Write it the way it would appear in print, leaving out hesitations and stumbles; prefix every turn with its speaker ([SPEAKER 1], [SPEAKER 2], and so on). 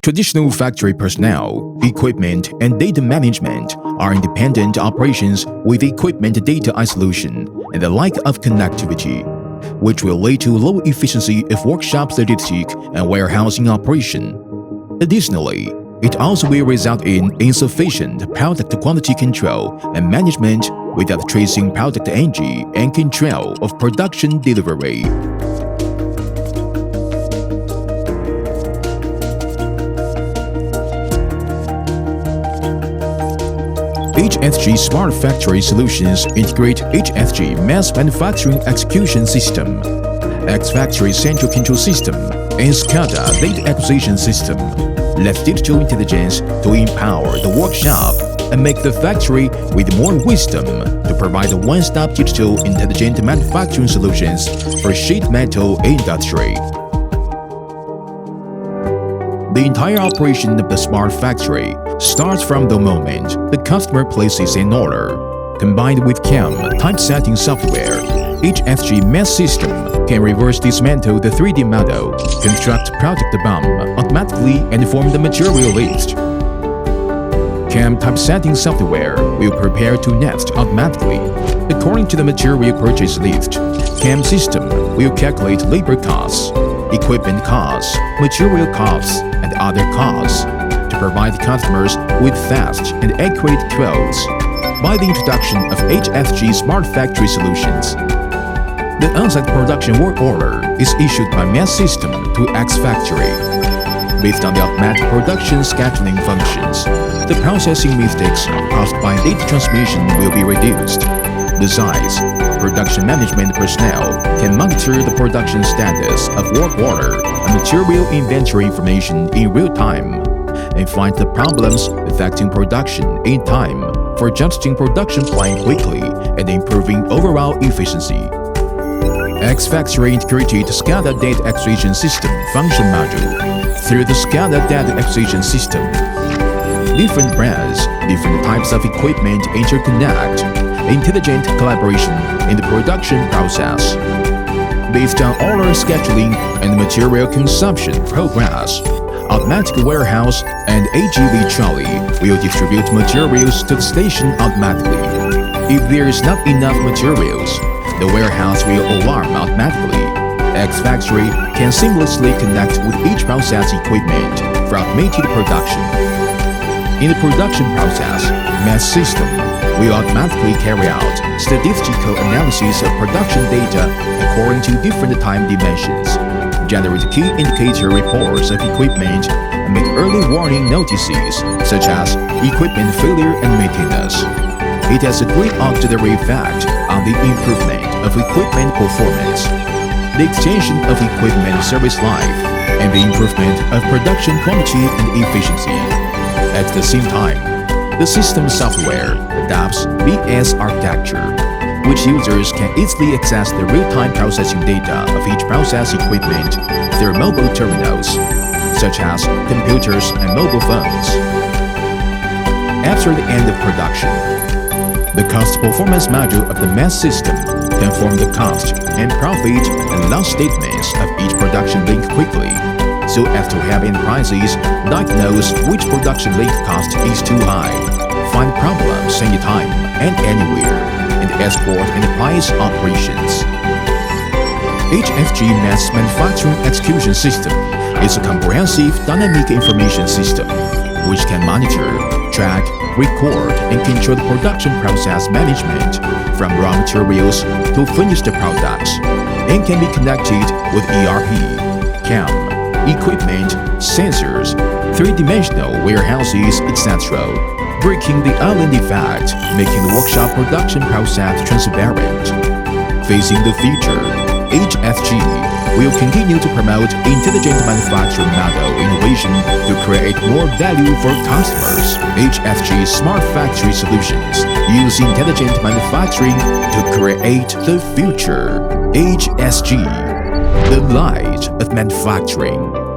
[SPEAKER 1] Traditional factory personnel, equipment, and data management are independent operations with equipment data isolation and the lack of connectivity, which will lead to low efficiency of workshop logistic and warehousing operation. Additionally, it also will result in insufficient product quality control and management without tracing product entry and control of production delivery. HSG Smart Factory solutions integrate HSG-MES manufacturing execution system, X-Factory central control system, and SCADA data acquisition system, let digital intelligence to empower the workshop and make the factory with more wisdom to provide one-stop digital intelligent manufacturing solutions for sheet metal industry. The entire operation of the smart factory starts from the moment the customer places an order. Combined with CAM typesetting software, HSG-MES system can reverse dismantle the 3D model, construct product BOM automatically, and form the material list. CAM typesetting software will prepare to nest automatically. According to the material purchase list, CAM system will calculate labor costs, equipment costs, material costs, and other costs to provide customers with fast and accurate quotes. By the introduction of HSG Smart Factory solutions, the on-site production work order is issued by MES system to X-Factory. Based on the automatic production scheduling functions, the processing mistakes caused by data transmission will be reduced. Besides, production management personnel can monitor the production status of work order and material inventory information in real time and find the problems affecting production in time for adjusting production plan quickly and improving overall efficiency. X-Factory integrated SCADA data acquisition system function module. Through the SCADA data acquisition system, different brands, different types of equipment interconnect, intelligent collaboration in the production process. Based on order scheduling and material consumption progress, automatic warehouse and AGV trolley will distribute materials to the station automatically. If there is not enough materials, the warehouse will alarm automatically. X-Factory can seamlessly connect with each process equipment for automated production. In the production process, MES system will automatically carry out statistical analysis of production data according to different time dimensions, generate key indicator reports of equipment, and make early warning notices such as equipment failure and maintenance. It has a great auxiliary effect on the improvement of equipment performance, the extension of equipment service life, and the improvement of production quality and efficiency. At the same time, the system software adopts MES architecture, which users can easily access the real-time processing data of each process equipment through mobile terminals, such as computers and mobile phones. After the end of production, the cost performance module of the MES system can form the cost and profit and loss statements of each production link quickly, so as to help enterprises diagnose which production link cost is too high, find problems anytime and anywhere, and export enterprise operations. HSG-MES manufacturing execution system is a comprehensive dynamic information system which can monitor, track, record, and control the production process management from raw materials to finished products, and can be connected with ERP, CAM, equipment, sensors, three-dimensional warehouses, etc., breaking the island effect, making the workshop production process transparent. Facing the future, HSG will continue to promote intelligent manufacturing model innovation to create more value for customers. HSG Smart Factory solutions use intelligent manufacturing to create the future. HSG, the light of manufacturing.